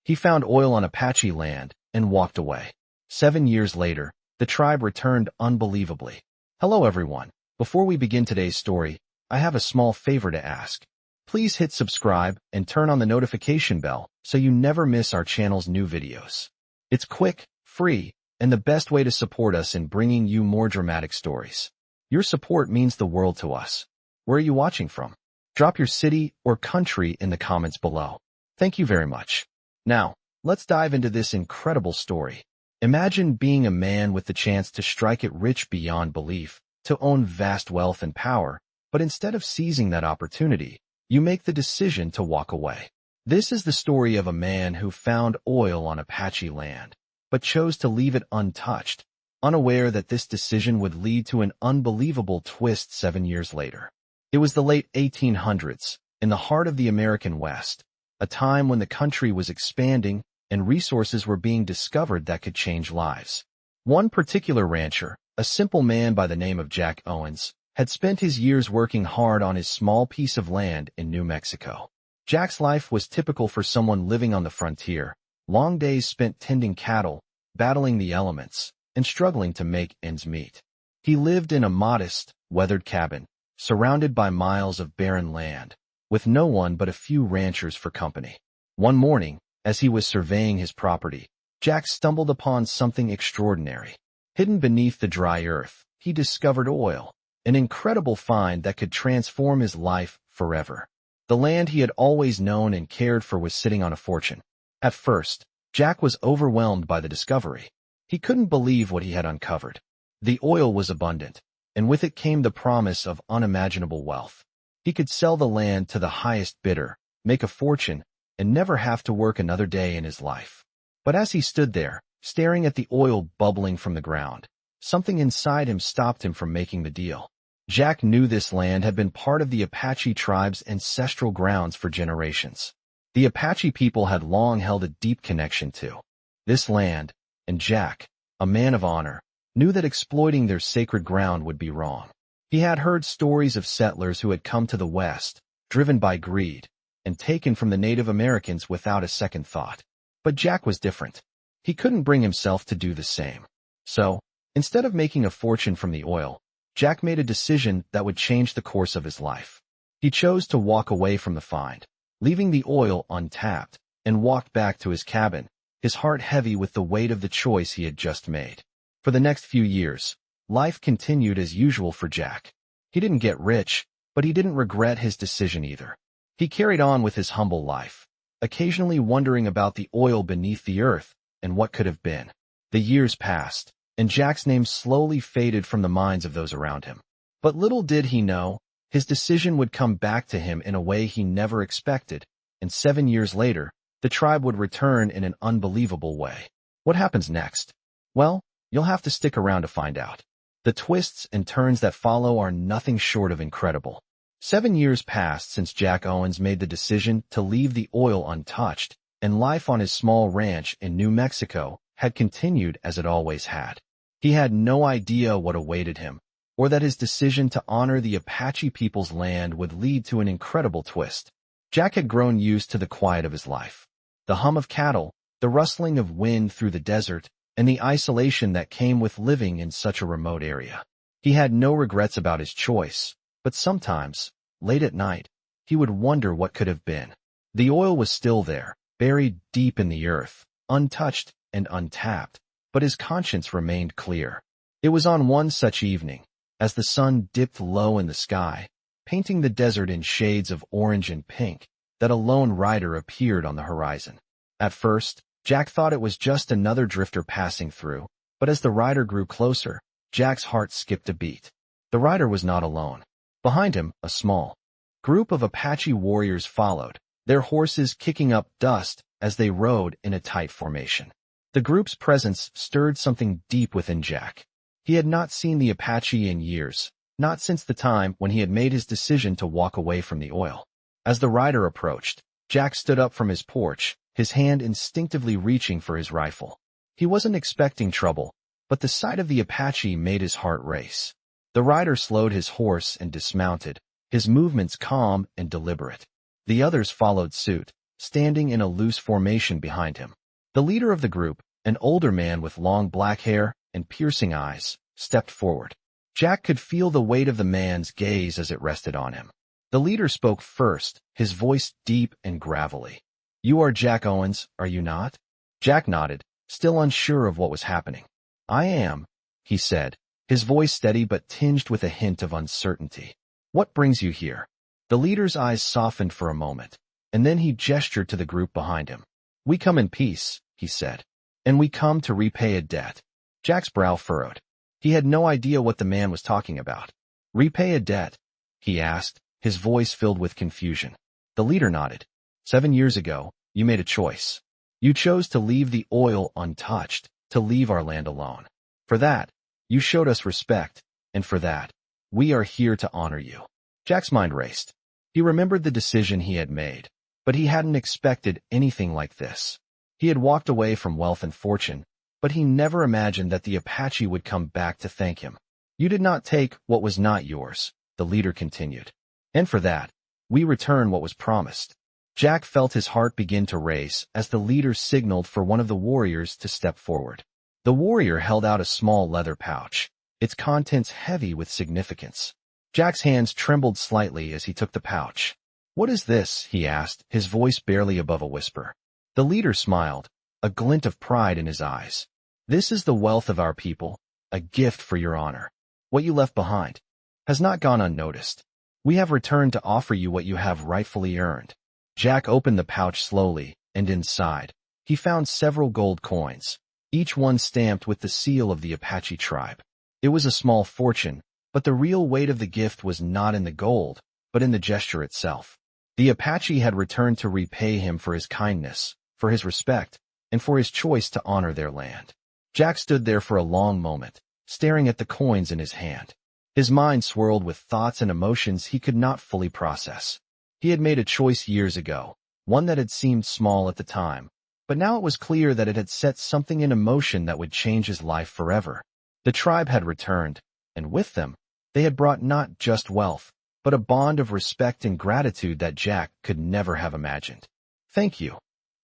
He found oil on Apache land and walked away. 7 years later, the tribe returned unbelievably. Hello everyone. Before we begin today's story, I have a small favor to ask. Please hit subscribe and turn on the notification bell so you never miss our channel's new videos. It's quick, free, and the best way to support us in bringing you more dramatic stories. Your support means the world to us. Where are you watching from? Drop your city or country in the comments below. Thank you very much. Now, let's dive into this incredible story. Imagine being a man with the chance to strike it rich beyond belief, to own vast wealth and power, but instead of seizing that opportunity, you make the decision to walk away. This is the story of a man who found oil on Apache land, but chose to leave it untouched, unaware that this decision would lead to an unbelievable twist 7 years later. It was the late 1800s, in the heart of the American West, a time when the country was expanding and resources were being discovered that could change lives. One particular rancher, a simple man by the name of Jack Owens, had spent his years working hard on his small piece of land in New Mexico. Jack's life was typical for someone living on the frontier, long days spent tending cattle, battling the elements, and struggling to make ends meet. He lived in a modest, weathered cabin, surrounded by miles of barren land, with no one but a few ranchers for company. One morning, as he was surveying his property, Jack stumbled upon something extraordinary. Hidden beneath the dry earth, he discovered oil, an incredible find that could transform his life forever. The land he had always known and cared for was sitting on a fortune. At first, Jack was overwhelmed by the discovery. He couldn't believe what he had uncovered. The oil was abundant, and with it came the promise of unimaginable wealth. He could sell the land to the highest bidder, make a fortune, and never have to work another day in his life. But as he stood there, staring at the oil bubbling from the ground, something inside him stopped him from making the deal. Jack knew this land had been part of the Apache tribe's ancestral grounds for generations. The Apache people had long held a deep connection to this land, and Jack, a man of honor, knew that exploiting their sacred ground would be wrong. He had heard stories of settlers who had come to the West, driven by greed, and taken from the Native Americans without a second thought. But Jack was different. He couldn't bring himself to do the same. So, instead of making a fortune from the oil, Jack made a decision that would change the course of his life. He chose to walk away from the find, leaving the oil untapped, and walked back to his cabin, his heart heavy with the weight of the choice he had just made. For the next few years, life continued as usual for Jack. He didn't get rich, but he didn't regret his decision either. He carried on with his humble life, occasionally wondering about the oil beneath the earth and what could have been. The years passed, and Jack's name slowly faded from the minds of those around him. But little did he know, his decision would come back to him in a way he never expected, and 7 years later, the tribe would return in an unbelievable way. What happens next? Well, you'll have to stick around to find out. The twists and turns that follow are nothing short of incredible. 7 years passed since Jack Owens made the decision to leave the oil untouched, and life on his small ranch in New Mexico had continued as it always had. He had no idea what awaited him, or that his decision to honor the Apache people's land would lead to an incredible twist. Jack had grown used to the quiet of his life. The hum of cattle, the rustling of wind through the desert, and the isolation that came with living in such a remote area. He had no regrets about his choice, but sometimes, late at night, he would wonder what could have been. The oil was still there, buried deep in the earth, untouched and untapped, but his conscience remained clear. It was on one such evening, as the sun dipped low in the sky, painting the desert in shades of orange and pink, that a lone rider appeared on the horizon. At first, Jack thought it was just another drifter passing through, but as the rider grew closer, Jack's heart skipped a beat. The rider was not alone. Behind him, a small group of Apache warriors followed, their horses kicking up dust as they rode in a tight formation. The group's presence stirred something deep within Jack. He had not seen the Apache in years, not since the time when he had made his decision to walk away from the oil. As the rider approached, Jack stood up from his porch, his hand instinctively reaching for his rifle. He wasn't expecting trouble, but the sight of the Apache made his heart race. The rider slowed his horse and dismounted, his movements calm and deliberate. The others followed suit, standing in a loose formation behind him. The leader of the group, an older man with long black hair and piercing eyes, stepped forward. Jack could feel the weight of the man's gaze as it rested on him. The leader spoke first, his voice deep and gravelly. "You are Jack Owens, are you not?" Jack nodded, still unsure of what was happening. "I am," he said, his voice steady but tinged with a hint of uncertainty. "What brings you here?" The leader's eyes softened for a moment, and then he gestured to the group behind him. "We come in peace," he said, "and we come to repay a debt." Jack's brow furrowed. He had no idea what the man was talking about. "Repay a debt?" he asked, his voice filled with confusion. The leader nodded. 7 years ago, you made a choice. You chose to leave the oil untouched, to leave our land alone. For that, you showed us respect, and for that, we are here to honor you. Jack's mind raced. He remembered the decision he had made, but he hadn't expected anything like this. He had walked away from wealth and fortune, but he never imagined that the Apache would come back to thank him. "You did not take what was not yours," the leader continued. "And for that, we return what was promised." Jack felt his heart begin to race as the leader signaled for one of the warriors to step forward. The warrior held out a small leather pouch, its contents heavy with significance. Jack's hands trembled slightly as he took the pouch. "What is this?" he asked, his voice barely above a whisper. The leader smiled, a glint of pride in his eyes. "This is the wealth of our people, a gift for your honor. What you left behind has not gone unnoticed. We have returned to offer you what you have rightfully earned." Jack opened the pouch slowly, and inside, he found several gold coins, each one stamped with the seal of the Apache tribe. It was a small fortune, but the real weight of the gift was not in the gold, but in the gesture itself. The Apache had returned to repay him for his kindness, for his respect, and for his choice to honor their land. Jack stood there for a long moment, staring at the coins in his hand. His mind swirled with thoughts and emotions he could not fully process. He had made a choice years ago, one that had seemed small at the time, but now it was clear that it had set something in motion that would change his life forever. The tribe had returned, and with them, they had brought not just wealth, but a bond of respect and gratitude that Jack could never have imagined. "Thank you,"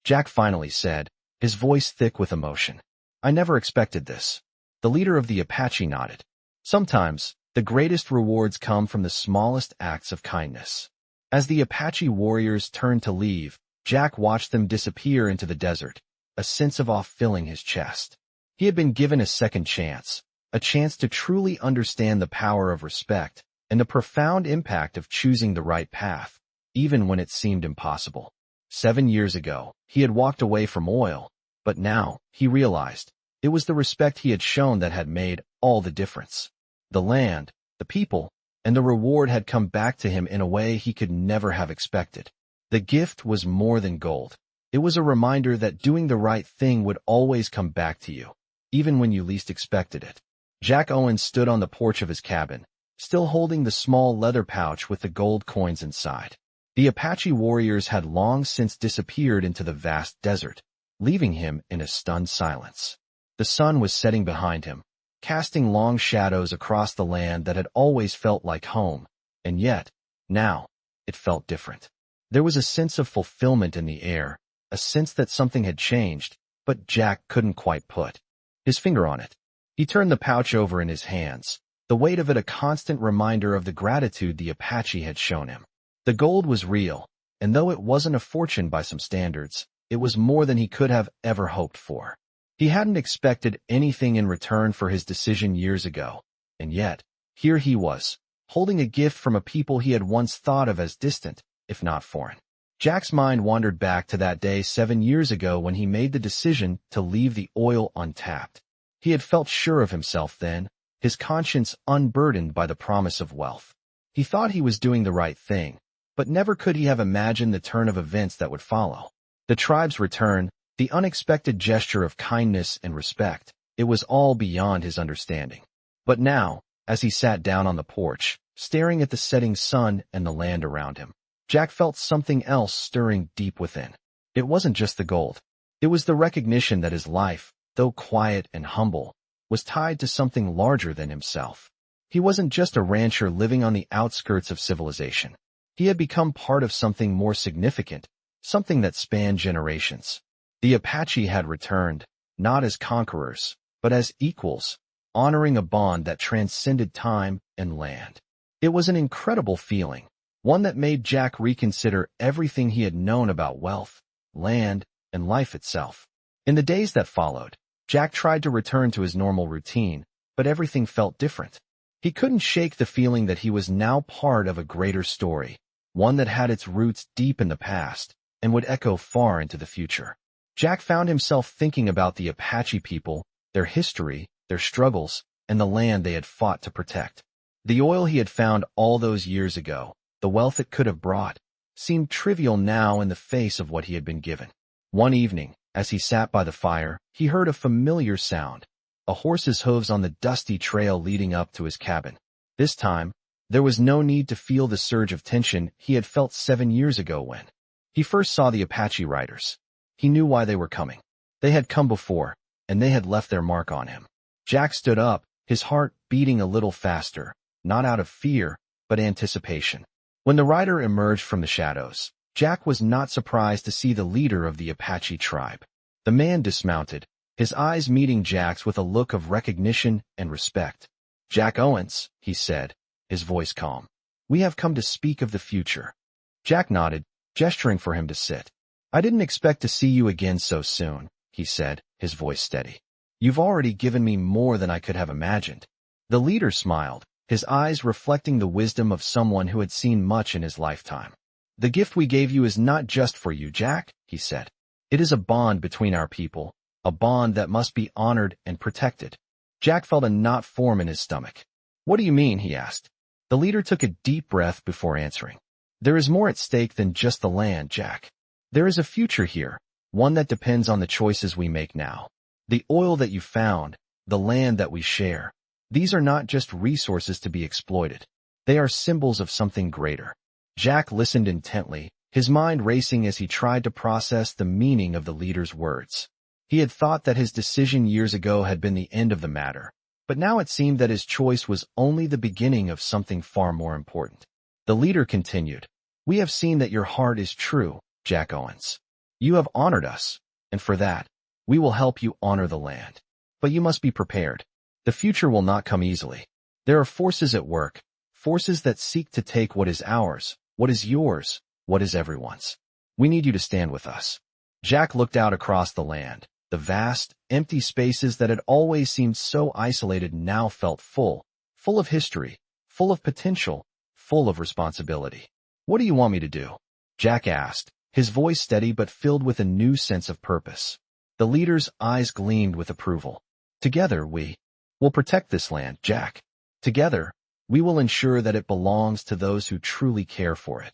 Jack finally said, his voice thick with emotion. "I never expected this." The leader of the Apache nodded. Sometimes, the greatest rewards come from the smallest acts of kindness. As the Apache warriors turned to leave, Jack watched them disappear into the desert, a sense of awe filling his chest. He had been given a second chance, a chance to truly understand the power of respect and the profound impact of choosing the right path, even when it seemed impossible. 7 years ago, he had walked away from oil, but now, he realized, it was the respect he had shown that had made all the difference. The land, the people, and the reward had come back to him in a way he could never have expected. The gift was more than gold. It was a reminder that doing the right thing would always come back to you, even when you least expected it. Jack Owens stood on the porch of his cabin, still holding the small leather pouch with the gold coins inside. The Apache warriors had long since disappeared into the vast desert, leaving him in a stunned silence. The sun was setting behind him, casting long shadows across the land that had always felt like home, and yet, now, it felt different. There was a sense of fulfillment in the air, a sense that something had changed, but Jack couldn't quite put his finger on it. He turned the pouch over in his hands, the weight of it a constant reminder of the gratitude the Apache had shown him. The gold was real, and though it wasn't a fortune by some standards, it was more than he could have ever hoped for. He hadn't expected anything in return for his decision years ago, and yet, here he was, holding a gift from a people he had once thought of as distant, if not foreign. Jack's mind wandered back to that day 7 years ago when he made the decision to leave the oil untapped. He had felt sure of himself then, his conscience unburdened by the promise of wealth. He thought he was doing the right thing, but never could he have imagined the turn of events that would follow. The tribe's return, the unexpected gesture of kindness and respect, it was all beyond his understanding. But now, as he sat down on the porch, staring at the setting sun and the land around him, Jack felt something else stirring deep within. It wasn't just the gold. It was the recognition that his life, though quiet and humble, was tied to something larger than himself. He wasn't just a rancher living on the outskirts of civilization. He had become part of something more significant, something that spanned generations. The Apache had returned, not as conquerors, but as equals, honoring a bond that transcended time and land. It was an incredible feeling, one that made Jack reconsider everything he had known about wealth, land, and life itself. In the days that followed, Jack tried to return to his normal routine, but everything felt different. He couldn't shake the feeling that he was now part of a greater story, one that had its roots deep in the past and would echo far into the future. Jack found himself thinking about the Apache people, their history, their struggles, and the land they had fought to protect. The oil he had found all those years ago, the wealth it could have brought, seemed trivial now in the face of what he had been given. One evening, as he sat by the fire, he heard a familiar sound, a horse's hooves on the dusty trail leading up to his cabin. This time, there was no need to feel the surge of tension he had felt 7 years ago when he first saw the Apache riders. He knew why they were coming. They had come before, and they had left their mark on him. Jack stood up, his heart beating a little faster, not out of fear, but anticipation. When the rider emerged from the shadows, Jack was not surprised to see the leader of the Apache tribe. The man dismounted, his eyes meeting Jack's with a look of recognition and respect. "Jack Owens," he said, his voice calm. "We have come to speak of the future." Jack nodded, gesturing for him to sit. "I didn't expect to see you again so soon," he said, his voice steady. "You've already given me more than I could have imagined." The leader smiled, his eyes reflecting the wisdom of someone who had seen much in his lifetime. "The gift we gave you is not just for you, Jack," he said. "It is a bond between our people, a bond that must be honored and protected." Jack felt a knot form in his stomach. "What do you mean?" he asked. The leader took a deep breath before answering. "There is more at stake than just the land, Jack. There is a future here, one that depends on the choices we make now. The oil that you found, the land that we share, these are not just resources to be exploited. They are symbols of something greater." Jack listened intently, his mind racing as he tried to process the meaning of the leader's words. He had thought that his decision years ago had been the end of the matter, but now it seemed that his choice was only the beginning of something far more important. The leader continued, "We have seen that your heart is true, Jack Owens. You have honored us, and for that, we will help you honor the land. But you must be prepared. The future will not come easily. There are forces at work, forces that seek to take what is ours, what is yours, what is everyone's. We need you to stand with us." Jack looked out across the land. The vast, empty spaces that had always seemed so isolated now felt full of history, full of potential, full of responsibility. "What do you want me to do?" Jack asked, his voice steady but filled with a new sense of purpose. The leader's eyes gleamed with approval. "Together we will protect this land, Jack. Together, we will ensure that it belongs to those who truly care for it."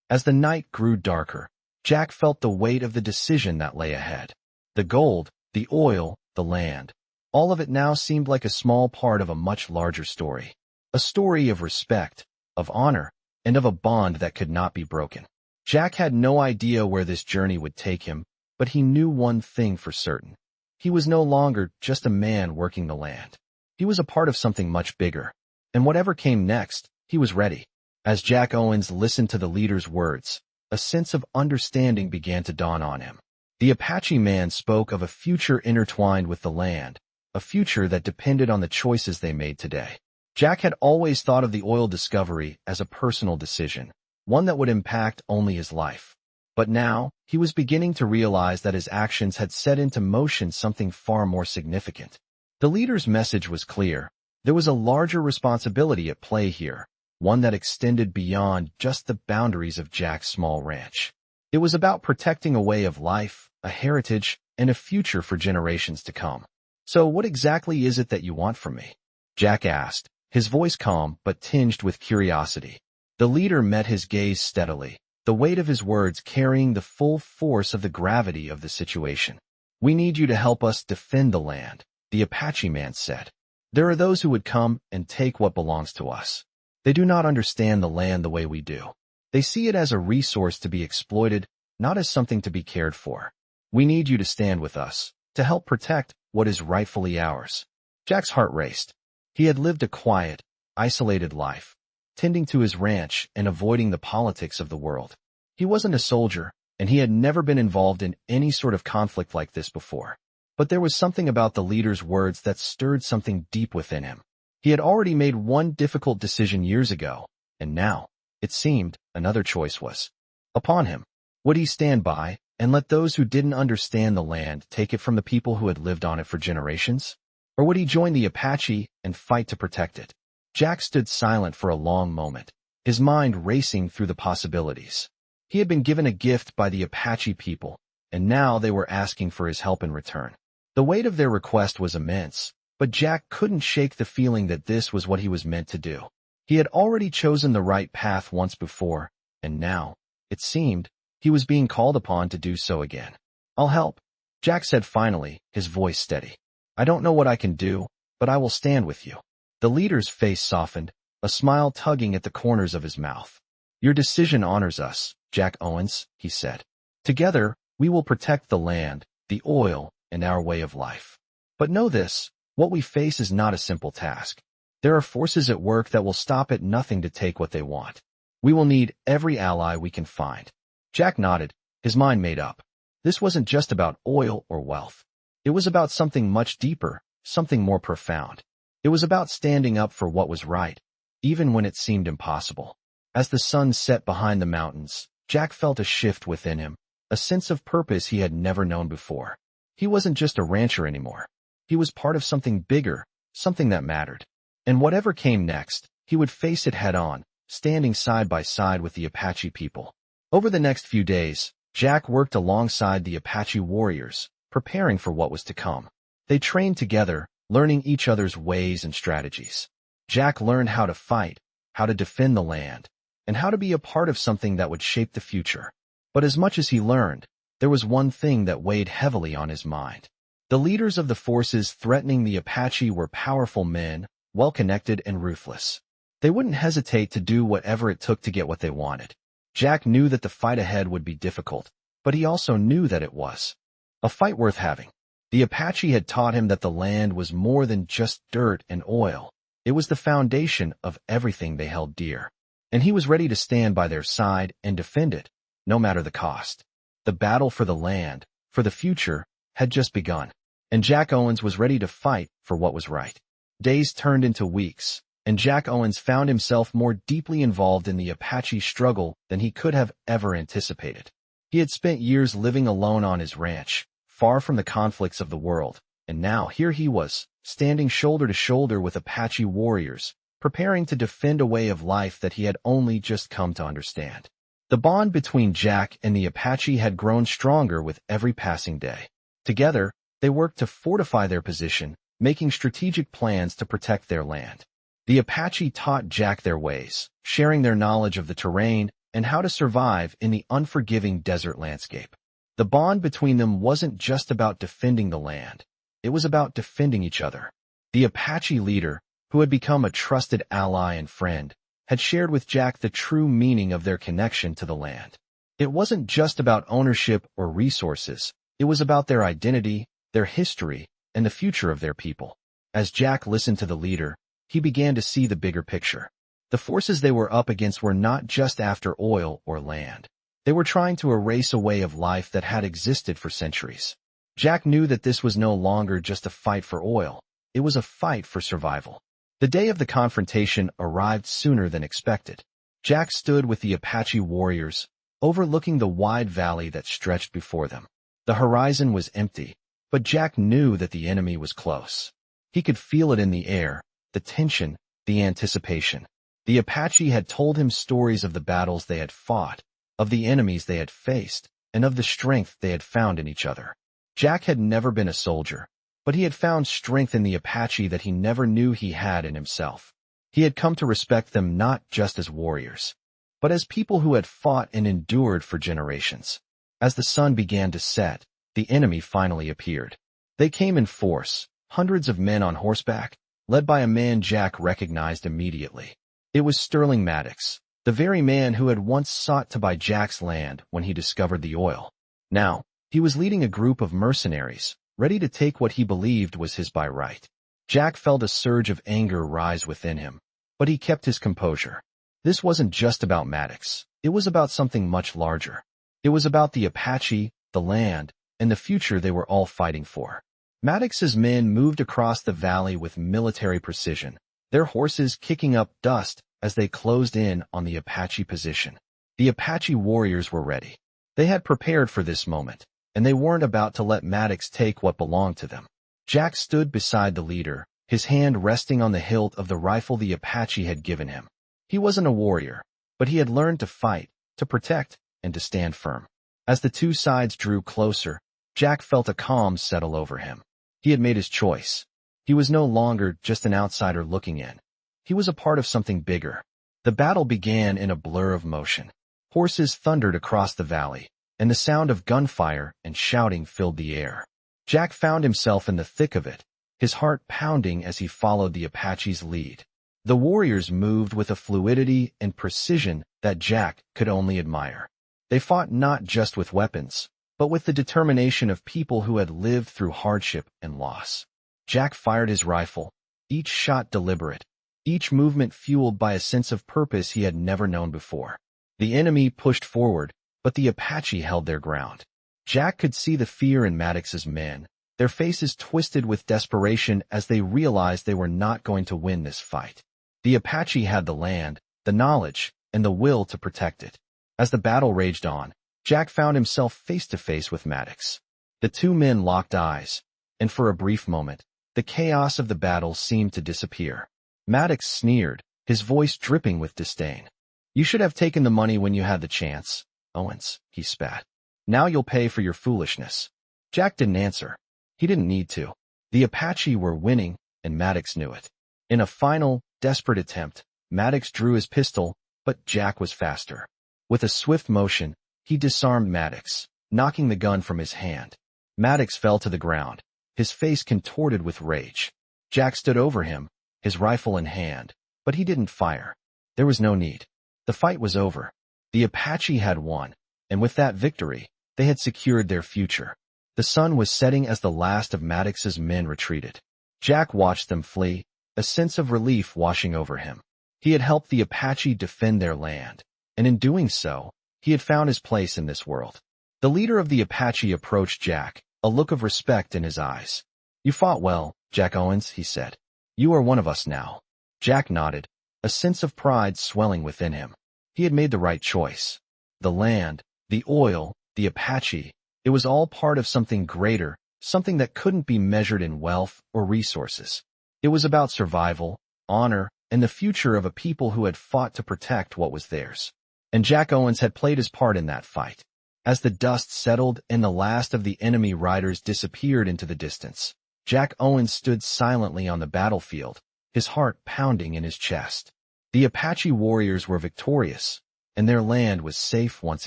As the night grew darker, Jack felt the weight of the decision that lay ahead. The gold, the oil, the land, all of it now seemed like a small part of a much larger story. A story of respect, of honor, and of a bond that could not be broken. Jack had no idea where this journey would take him, but he knew one thing for certain. He was no longer just a man working the land. He was a part of something much bigger, and whatever came next, he was ready. As Jack Owens listened to the leader's words, a sense of understanding began to dawn on him. The Apache man spoke of a future intertwined with the land, a future that depended on the choices they made today. Jack had always thought of the oil discovery as a personal decision, one that would impact only his life. But now, he was beginning to realize that his actions had set into motion something far more significant. The leader's message was clear. There was a larger responsibility at play here, one that extended beyond just the boundaries of Jack's small ranch. It was about protecting a way of life, a heritage, and a future for generations to come. "So what exactly is it that you want from me?" Jack asked, his voice calm but tinged with curiosity. The leader met his gaze steadily, the weight of his words carrying the full force of the gravity of the situation. "We need you to help us defend the land," the Apache man said. "There are those who would come and take what belongs to us. They do not understand the land the way we do. They see it as a resource to be exploited, not as something to be cared for. We need you to stand with us, to help protect what is rightfully ours." Jack's heart raced. He had lived a quiet, isolated life, tending to his ranch and avoiding the politics of the world. He wasn't a soldier, and he had never been involved in any sort of conflict like this before. But there was something about the leader's words that stirred something deep within him. He had already made one difficult decision years ago, and now, it seemed, another choice was upon him. Would he stand by and let those who didn't understand the land take it from the people who had lived on it for generations? Or would he join the Apache and fight to protect it? Jack stood silent for a long moment, his mind racing through the possibilities. He had been given a gift by the Apache people, and now they were asking for his help in return. The weight of their request was immense, but Jack couldn't shake the feeling that this was what he was meant to do. He had already chosen the right path once before, and now, it seemed, he was being called upon to do so again. "I'll help," Jack said finally, his voice steady. "I don't know what I can do, but I will stand with you." The leader's face softened, a smile tugging at the corners of his mouth. "Your decision honors us, Jack Owens," he said. "Together, we will protect the land, the oil, and our way of life. But know this, what we face is not a simple task. There are forces at work that will stop at nothing to take what they want. We will need every ally we can find." Jack nodded, his mind made up. This wasn't just about oil or wealth. It was about something much deeper, something more profound. It was about standing up for what was right, even when it seemed impossible. As the sun set behind the mountains, Jack felt a shift within him, a sense of purpose he had never known before. He wasn't just a rancher anymore. He was part of something bigger, something that mattered. And whatever came next, he would face it head-on, standing side by side with the Apache people. Over the next few days, Jack worked alongside the Apache warriors, preparing for what was to come. They trained together, learning each other's ways and strategies. Jack learned how to fight, how to defend the land, and how to be a part of something that would shape the future. But as much as he learned, there was one thing that weighed heavily on his mind. The leaders of the forces threatening the Apache were powerful men, well-connected and ruthless. They wouldn't hesitate to do whatever it took to get what they wanted. Jack knew that the fight ahead would be difficult, but he also knew that it was a fight worth having. The Apache had taught him that the land was more than just dirt and oil. It was the foundation of everything they held dear. And he was ready to stand by their side and defend it, no matter the cost. The battle for the land, for the future, had just begun, and Jack Owens was ready to fight for what was right. Days turned into weeks, and Jack Owens found himself more deeply involved in the Apache struggle than he could have ever anticipated. He had spent years living alone on his ranch, far from the conflicts of the world, and now here he was, standing shoulder to shoulder with Apache warriors, preparing to defend a way of life that he had only just come to understand. The bond between Jack and the Apache had grown stronger with every passing day. Together, they worked to fortify their position, making strategic plans to protect their land. The Apache taught Jack their ways, sharing their knowledge of the terrain and how to survive in the unforgiving desert landscape. The bond between them wasn't just about defending the land. It was about defending each other. The Apache leader, who had become a trusted ally and friend, had shared with Jack the true meaning of their connection to the land. It wasn't just about ownership or resources. It was about their identity, their history, and the future of their people. As Jack listened to the leader, he began to see the bigger picture. The forces they were up against were not just after oil or land. They were trying to erase a way of life that had existed for centuries. Jack knew that this was no longer just a fight for oil. It was a fight for survival. The day of the confrontation arrived sooner than expected. Jack stood with the Apache warriors, overlooking the wide valley that stretched before them. The horizon was empty, but Jack knew that the enemy was close. He could feel it in the air, the tension, the anticipation. The Apache had told him stories of the battles they had fought, of the enemies they had faced, and of the strength they had found in each other. Jack had never been a soldier, but he had found strength in the Apache that he never knew he had in himself. He had come to respect them not just as warriors, but as people who had fought and endured for generations. As the sun began to set, the enemy finally appeared. They came in force, hundreds of men on horseback, led by a man Jack recognized immediately. It was Sterling Maddox, the very man who had once sought to buy Jack's land when he discovered the oil. Now, he was leading a group of mercenaries, ready to take what he believed was his by right. Jack felt a surge of anger rise within him, but he kept his composure. This wasn't just about Maddox. It was about something much larger. It was about the Apache, the land, and the future they were all fighting for. Maddox's men moved across the valley with military precision, their horses kicking up dust as they closed in on the Apache position. The Apache warriors were ready. They had prepared for this moment, and they weren't about to let Maddox take what belonged to them. Jack stood beside the leader, his hand resting on the hilt of the rifle the Apache had given him. He wasn't a warrior, but he had learned to fight, to protect, and to stand firm. As the two sides drew closer, Jack felt a calm settle over him. He had made his choice. He was no longer just an outsider looking in. He was a part of something bigger. The battle began in a blur of motion. Horses thundered across the valley, and the sound of gunfire and shouting filled the air. Jack found himself in the thick of it, his heart pounding as he followed the Apache's lead. The warriors moved with a fluidity and precision that Jack could only admire. They fought not just with weapons, but with the determination of people who had lived through hardship and loss. Jack fired his rifle, each shot deliberate, each movement fueled by a sense of purpose he had never known before. The enemy pushed forward, but the Apache held their ground. Jack could see the fear in Maddox's men, their faces twisted with desperation as they realized they were not going to win this fight. The Apache had the land, the knowledge, and the will to protect it. As the battle raged on, Jack found himself face to face with Maddox. The two men locked eyes, and for a brief moment, the chaos of the battle seemed to disappear. Maddox sneered, his voice dripping with disdain. "You should have taken the money when you had the chance, Owens," he spat. "Now you'll pay for your foolishness." Jack didn't answer. He didn't need to. The Apache were winning, and Maddox knew it. In a final, desperate attempt, Maddox drew his pistol, but Jack was faster. With a swift motion, he disarmed Maddox, knocking the gun from his hand. Maddox fell to the ground, his face contorted with rage. Jack stood over him, his rifle in hand, but he didn't fire. There was no need. The fight was over. The Apache had won, and with that victory, they had secured their future. The sun was setting as the last of Maddox's men retreated. Jack watched them flee, a sense of relief washing over him. He had helped the Apache defend their land, and in doing so, he had found his place in this world. The leader of the Apache approached Jack, a look of respect in his eyes. "You fought well, Jack Owens," he said. "You are one of us now." Jack nodded, a sense of pride swelling within him. He had made the right choice. The land, the oil, the Apache, it was all part of something greater, something that couldn't be measured in wealth or resources. It was about survival, honor, and the future of a people who had fought to protect what was theirs. And Jack Owens had played his part in that fight. As the dust settled and the last of the enemy riders disappeared into the distance, Jack Owens stood silently on the battlefield, his heart pounding in his chest. The Apache warriors were victorious, and their land was safe once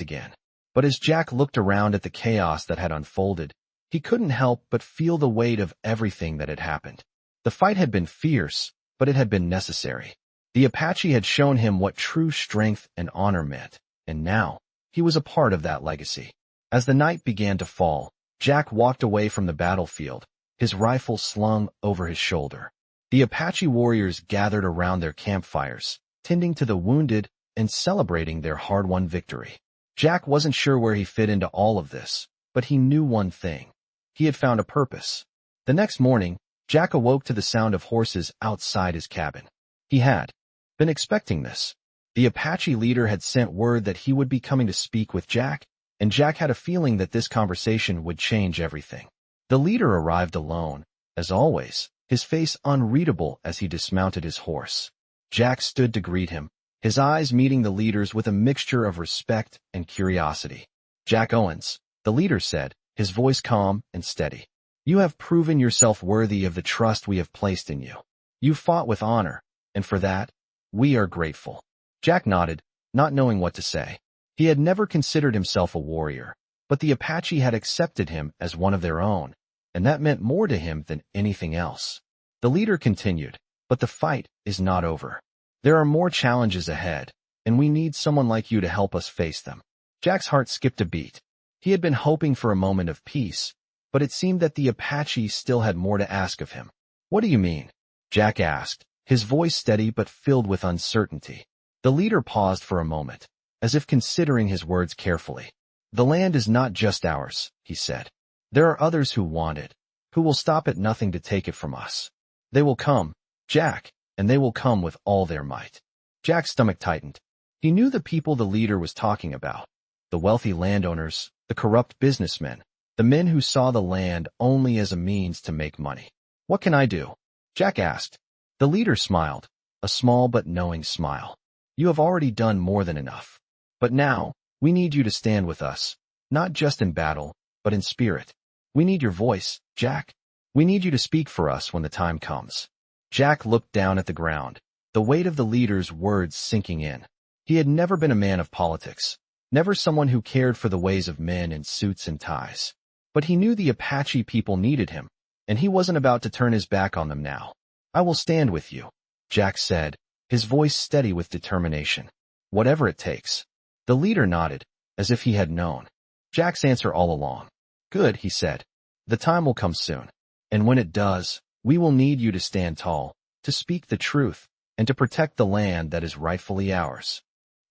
again. But as Jack looked around at the chaos that had unfolded, he couldn't help but feel the weight of everything that had happened. The fight had been fierce, but it had been necessary. The Apache had shown him what true strength and honor meant, and now, he was a part of that legacy. As the night began to fall, Jack walked away from the battlefield, his rifle slung over his shoulder. The Apache warriors gathered around their campfires, tending to the wounded and celebrating their hard-won victory. Jack wasn't sure where he fit into all of this, but he knew one thing. He had found a purpose. The next morning, Jack awoke to the sound of horses outside his cabin. He had been expecting this. The Apache leader had sent word that he would be coming to speak with Jack, and Jack had a feeling that this conversation would change everything. The leader arrived alone, as always, his face unreadable as he dismounted his horse. Jack stood to greet him, his eyes meeting the leader's with a mixture of respect and curiosity. "Jack Owens," the leader said, his voice calm and steady. "You have proven yourself worthy of the trust we have placed in you. You fought with honor, and for that, we are grateful." Jack nodded, not knowing what to say. He had never considered himself a warrior, but the Apache had accepted him as one of their own, and that meant more to him than anything else. The leader continued, "But the fight is not over. There are more challenges ahead, and we need someone like you to help us face them." Jack's heart skipped a beat. He had been hoping for a moment of peace, but it seemed that the Apache still had more to ask of him. "What do you mean?" Jack asked, his voice steady but filled with uncertainty. The leader paused for a moment, as if considering his words carefully. "The land is not just ours," he said. "There are others who want it, who will stop at nothing to take it from us. They will come, Jack, and they will come with all their might." Jack's stomach tightened. He knew the people the leader was talking about. The wealthy landowners, the corrupt businessmen, the men who saw the land only as a means to make money. "What can I do?" Jack asked. The leader smiled, a small but knowing smile. "You have already done more than enough. But now, we need you to stand with us, not just in battle, but in spirit. We need your voice, Jack. We need you to speak for us when the time comes." Jack looked down at the ground, the weight of the leader's words sinking in. He had never been a man of politics, never someone who cared for the ways of men in suits and ties. But he knew the Apache people needed him, and he wasn't about to turn his back on them now. "I will stand with you," Jack said, his voice steady with determination. "Whatever it takes." The leader nodded, as if he had known Jack's answer all along. "Good," he said. "The time will come soon. And when it does, we will need you to stand tall, to speak the truth, and to protect the land that is rightfully ours."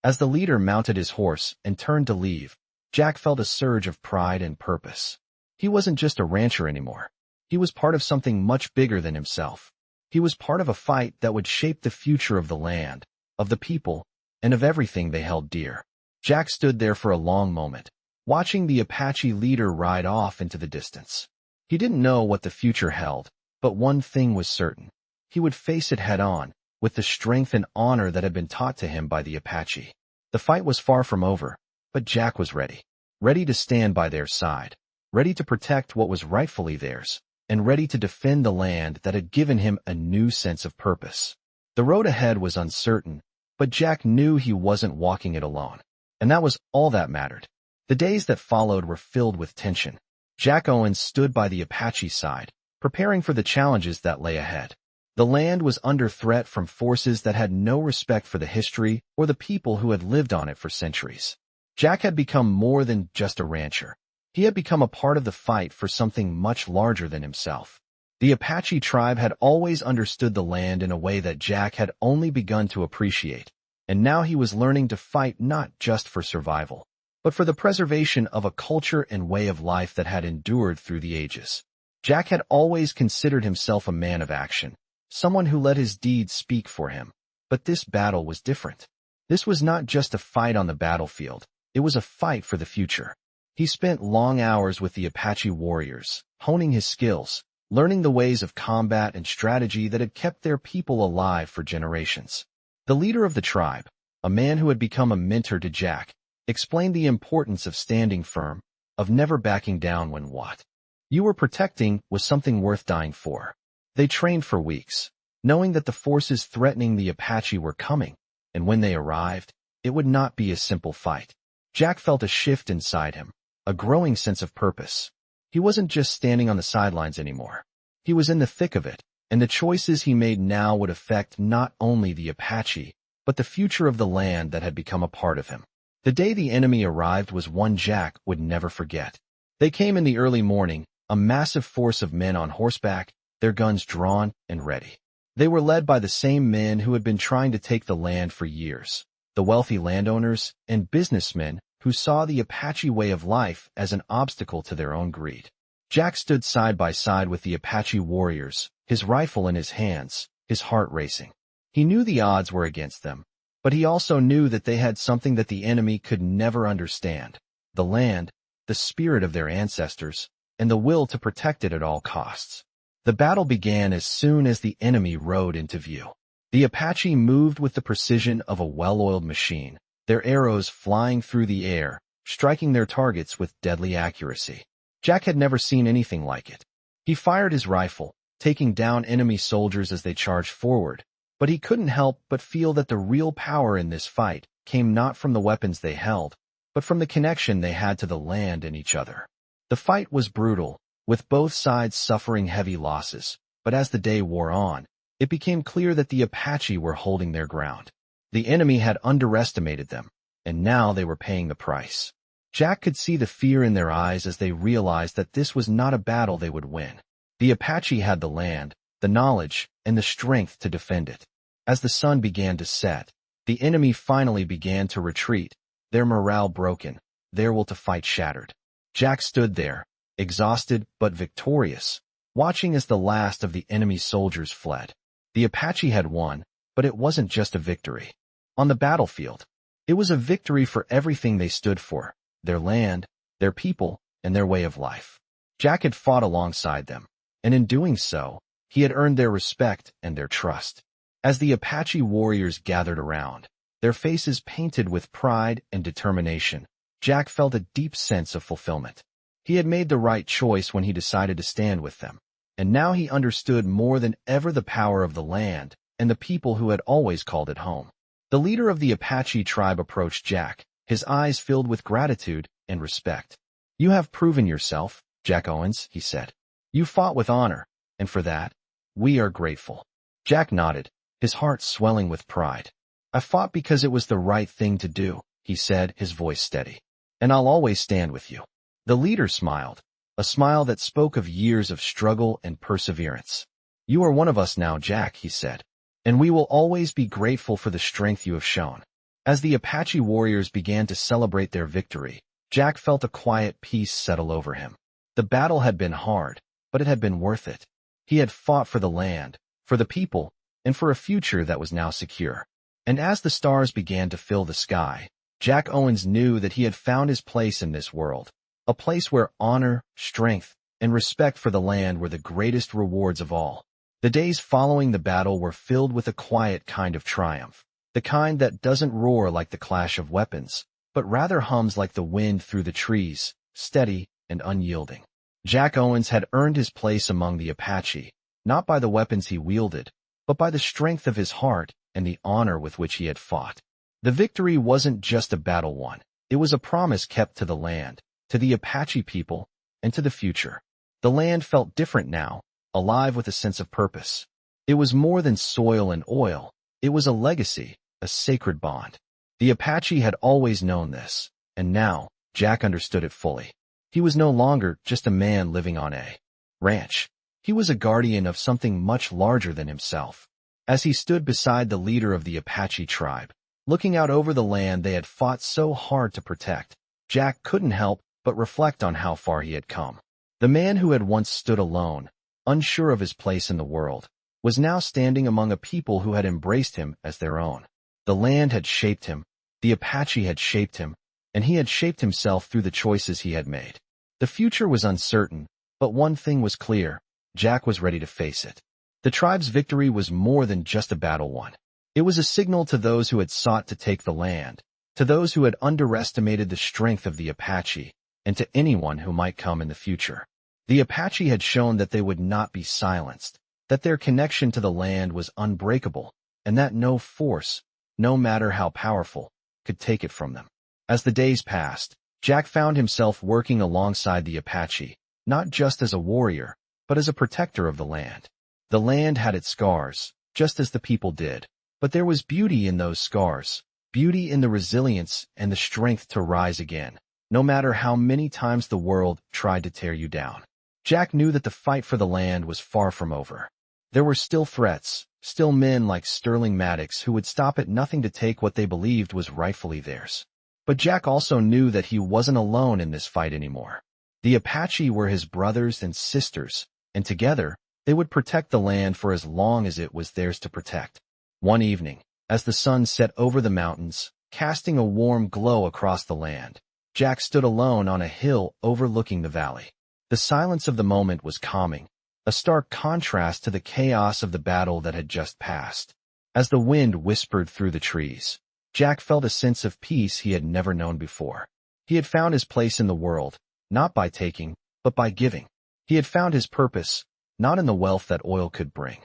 As the leader mounted his horse and turned to leave, Jack felt a surge of pride and purpose. He wasn't just a rancher anymore. He was part of something much bigger than himself. He was part of a fight that would shape the future of the land, of the people, and of everything they held dear. Jack stood there for a long moment, watching the Apache leader ride off into the distance. He didn't know what the future held, but one thing was certain. He would face it head-on, with the strength and honor that had been taught to him by the Apache. The fight was far from over, but Jack was ready. Ready to stand by their side, ready to protect what was rightfully theirs, and ready to defend the land that had given him a new sense of purpose. The road ahead was uncertain, but Jack knew he wasn't walking it alone. And that was all that mattered. The days that followed were filled with tension. Jack Owens stood by the Apache side, preparing for the challenges that lay ahead. The land was under threat from forces that had no respect for the history or the people who had lived on it for centuries. Jack had become more than just a rancher. He had become a part of the fight for something much larger than himself. The Apache tribe had always understood the land in a way that Jack had only begun to appreciate, and now he was learning to fight not just for survival, but for the preservation of a culture and way of life that had endured through the ages. Jack had always considered himself a man of action, someone who let his deeds speak for him. But this battle was different. This was not just a fight on the battlefield, it was a fight for the future. He spent long hours with the Apache warriors, honing his skills, learning the ways of combat and strategy that had kept their people alive for generations. The leader of the tribe, a man who had become a mentor to Jack, explained the importance of standing firm, of never backing down when what you were protecting was something worth dying for. They trained for weeks, knowing that the forces threatening the Apache were coming, and when they arrived, it would not be a simple fight. Jack felt a shift inside him, a growing sense of purpose. He wasn't just standing on the sidelines anymore. He was in the thick of it, and the choices he made now would affect not only the Apache, but the future of the land that had become a part of him. The day the enemy arrived was one Jack would never forget. They came in the early morning, a massive force of men on horseback, their guns drawn and ready. They were led by the same men who had been trying to take the land for years, the wealthy landowners and businessmen who saw the Apache way of life as an obstacle to their own greed. Jack stood side by side with the Apache warriors, his rifle in his hands, his heart racing. He knew the odds were against them, but he also knew that they had something that the enemy could never understand: the land, the spirit of their ancestors, and the will to protect it at all costs. The battle began as soon as the enemy rode into view. The Apache moved with the precision of a well-oiled machine, their arrows flying through the air, striking their targets with deadly accuracy. Jack had never seen anything like it. He fired his rifle, taking down enemy soldiers as they charged forward, but he couldn't help but feel that the real power in this fight came not from the weapons they held, but from the connection they had to the land and each other. The fight was brutal, with both sides suffering heavy losses, but as the day wore on, it became clear that the Apache were holding their ground. The enemy had underestimated them, and now they were paying the price. Jack could see the fear in their eyes as they realized that this was not a battle they would win. The Apache had the land, the knowledge, and the strength to defend it. As the sun began to set, the enemy finally began to retreat, their morale broken, their will to fight shattered. Jack stood there, exhausted but victorious, watching as the last of the enemy's soldiers fled. The Apache had won, but it wasn't just a victory. On the battlefield, it was a victory for everything they stood for, their land, their people, and their way of life. Jack had fought alongside them, and in doing so, he had earned their respect and their trust. As the Apache warriors gathered around, their faces painted with pride and determination, Jack felt a deep sense of fulfillment. He had made the right choice when he decided to stand with them, and now he understood more than ever the power of the land and the people who had always called it home. The leader of the Apache tribe approached Jack, his eyes filled with gratitude and respect. "You have proven yourself, Jack Owens," he said. "You fought with honor, and for that, we are grateful." Jack nodded, his heart swelling with pride. "I fought because it was the right thing to do," he said, his voice steady. "And I'll always stand with you." The leader smiled, a smile that spoke of years of struggle and perseverance. "You are one of us now, Jack," he said, "and we will always be grateful for the strength you have shown." As the Apache warriors began to celebrate their victory, Jack felt a quiet peace settle over him. The battle had been hard, but it had been worth it. He had fought for the land, for the people, and for a future that was now secure. And as the stars began to fill the sky, Jack Owens knew that he had found his place in this world, a place where honor, strength, and respect for the land were the greatest rewards of all. The days following the battle were filled with a quiet kind of triumph, the kind that doesn't roar like the clash of weapons, but rather hums like the wind through the trees, steady and unyielding. Jack Owens had earned his place among the Apache, not by the weapons he wielded, but by the strength of his heart and the honor with which he had fought. The victory wasn't just a battle won, it was a promise kept to the land, to the Apache people, and to the future. The land felt different now, alive with a sense of purpose. It was more than soil and oil, it was a legacy, a sacred bond. The Apache had always known this, and now, Jack understood it fully. He was no longer just a man living on a ranch. He was a guardian of something much larger than himself. As he stood beside the leader of the Apache tribe, looking out over the land they had fought so hard to protect, Jack couldn't help but reflect on how far he had come. The man who had once stood alone, unsure of his place in the world, was now standing among a people who had embraced him as their own. The land had shaped him, the Apache had shaped him, and he had shaped himself through the choices he had made. The future was uncertain, but one thing was clear: Jack was ready to face it. The tribe's victory was more than just a battle won. It was a signal to those who had sought to take the land, to those who had underestimated the strength of the Apache, and to anyone who might come in the future. The Apache had shown that they would not be silenced, that their connection to the land was unbreakable, and that no force, no matter how powerful, could take it from them. As the days passed, Jack found himself working alongside the Apache, not just as a warrior, but as a protector of the land. The land had its scars, just as the people did, but there was beauty in those scars, beauty in the resilience and the strength to rise again, no matter how many times the world tried to tear you down. Jack knew that the fight for the land was far from over. There were still threats, still men like Sterling Maddox who would stop at nothing to take what they believed was rightfully theirs. But Jack also knew that he wasn't alone in this fight anymore. The Apache were his brothers and sisters, and together, they would protect the land for as long as it was theirs to protect. One evening, as the sun set over the mountains, casting a warm glow across the land, Jack stood alone on a hill overlooking the valley. The silence of the moment was calming, a stark contrast to the chaos of the battle that had just passed. As the wind whispered through the trees, Jack felt a sense of peace he had never known before. He had found his place in the world, not by taking, but by giving. He had found his purpose, not in the wealth that oil could bring,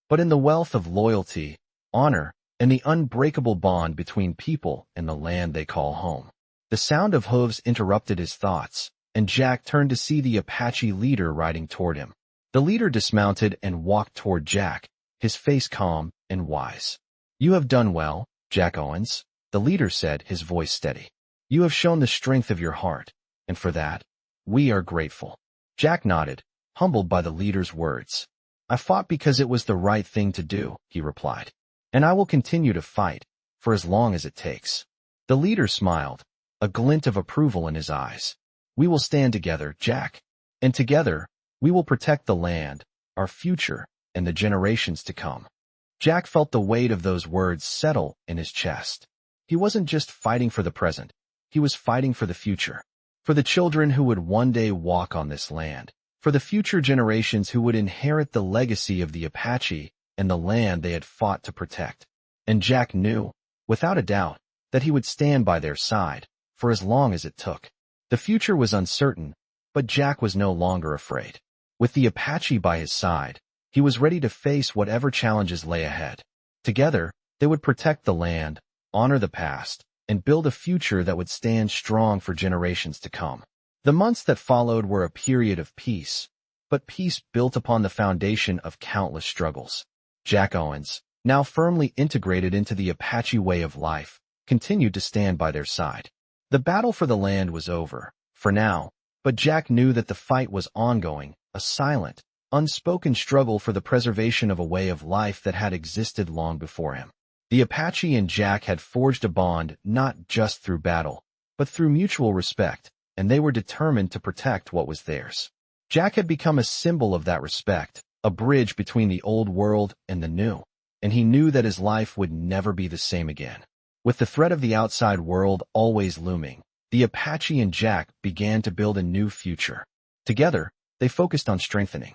but in the wealth of loyalty, honor, and the unbreakable bond between people and the land they call home. The sound of hooves interrupted his thoughts, and Jack turned to see the Apache leader riding toward him. The leader dismounted and walked toward Jack, his face calm and wise. "You have done well, Jack Owens," the leader said, his voice steady. "You have shown the strength of your heart, and for that, we are grateful." Jack nodded, humbled by the leader's words. "I fought because it was the right thing to do," he replied. "And I will continue to fight, for as long as it takes." The leader smiled, a glint of approval in his eyes. "We will stand together, Jack. And together, we will protect the land, our future, and the generations to come." Jack felt the weight of those words settle in his chest. He wasn't just fighting for the present. He was fighting for the future. For the children who would one day walk on this land. For the future generations who would inherit the legacy of the Apache and the land they had fought to protect. And Jack knew, without a doubt, that he would stand by their side, for as long as it took. The future was uncertain, but Jack was no longer afraid. With the Apache by his side, he was ready to face whatever challenges lay ahead. Together, they would protect the land, honor the past, and build a future that would stand strong for generations to come. The months that followed were a period of peace, but peace built upon the foundation of countless struggles. Jack Owens, now firmly integrated into the Apache way of life, continued to stand by their side. The battle for the land was over, for now, but Jack knew that the fight was ongoing, a silent, unspoken struggle for the preservation of a way of life that had existed long before him. The Apache and Jack had forged a bond not just through battle, but through mutual respect, and they were determined to protect what was theirs. Jack had become a symbol of that respect, a bridge between the old world and the new, and he knew that his life would never be the same again. With the threat of the outside world always looming, the Apache and Jack began to build a new future. Together, they focused on strengthening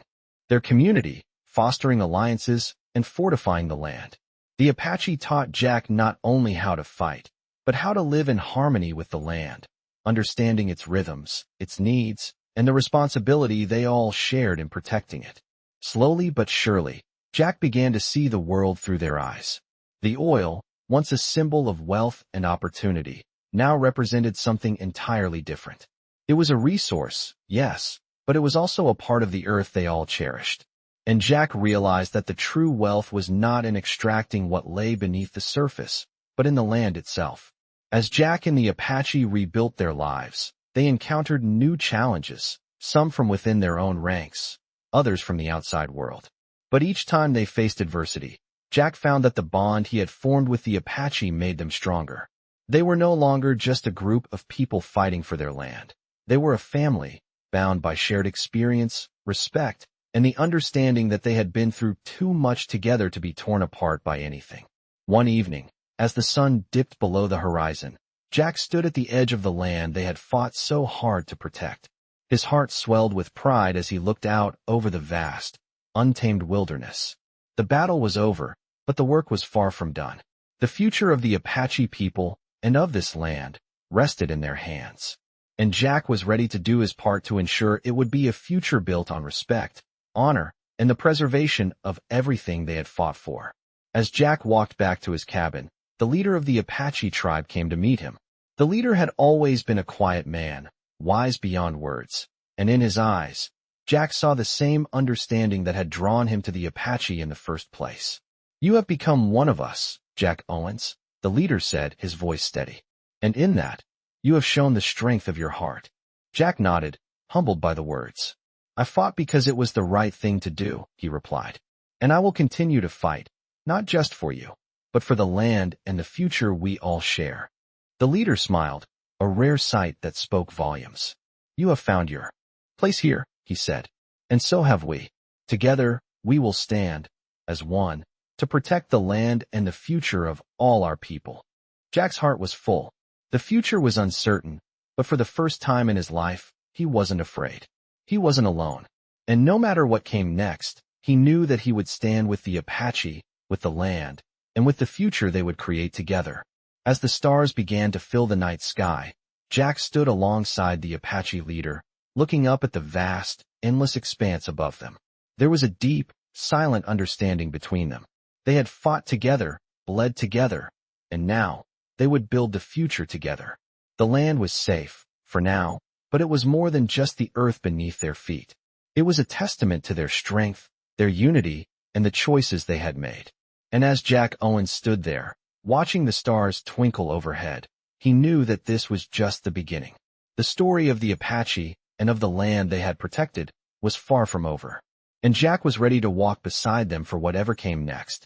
their community, fostering alliances, and fortifying the land. The Apache taught Jack not only how to fight, but how to live in harmony with the land, understanding its rhythms, its needs, and the responsibility they all shared in protecting it. Slowly but surely, Jack began to see the world through their eyes. The oil, once a symbol of wealth and opportunity, now represented something entirely different. It was a resource, yes, but it was also a part of the earth they all cherished. And Jack realized that the true wealth was not in extracting what lay beneath the surface, but in the land itself. As Jack and the Apache rebuilt their lives, they encountered new challenges, some from within their own ranks, others from the outside world. But each time they faced adversity, Jack found that the bond he had formed with the Apache made them stronger. They were no longer just a group of people fighting for their land. They were a family, bound by shared experience, respect, and the understanding that they had been through too much together to be torn apart by anything. One evening, as the sun dipped below the horizon, Jack stood at the edge of the land they had fought so hard to protect. His heart swelled with pride as he looked out over the vast, untamed wilderness. The battle was over, but the work was far from done. The future of the Apache people, and of this land, rested in their hands. And Jack was ready to do his part to ensure it would be a future built on respect, honor, and the preservation of everything they had fought for. As Jack walked back to his cabin, the leader of the Apache tribe came to meet him. The leader had always been a quiet man, wise beyond words, and in his eyes, Jack saw the same understanding that had drawn him to the Apache in the first place. "You have become one of us, Jack Owens," the leader said, his voice steady. "And in that, you have shown the strength of your heart." Jack nodded, humbled by the words. "I fought because it was the right thing to do," he replied. "And I will continue to fight, not just for you, but for the land and the future we all share." The leader smiled, a rare sight that spoke volumes. "You have found your place here," he said, "and so have we. Together, we will stand, as one, to protect the land and the future of all our people." Jack's heart was full. The future was uncertain, but for the first time in his life, he wasn't afraid. He wasn't alone. And no matter what came next, he knew that he would stand with the Apache, with the land, and with the future they would create together. As the stars began to fill the night sky, Jack stood alongside the Apache leader, looking up at the vast, endless expanse above them. There was a deep, silent understanding between them. They had fought together, bled together, and now, they would build the future together. The land was safe, for now, but it was more than just the earth beneath their feet. It was a testament to their strength, their unity, and the choices they had made. And as Jack Owens stood there, watching the stars twinkle overhead, he knew that this was just the beginning. The story of the Apache and of the land they had protected was far from over. And Jack was ready to walk beside them for whatever came next.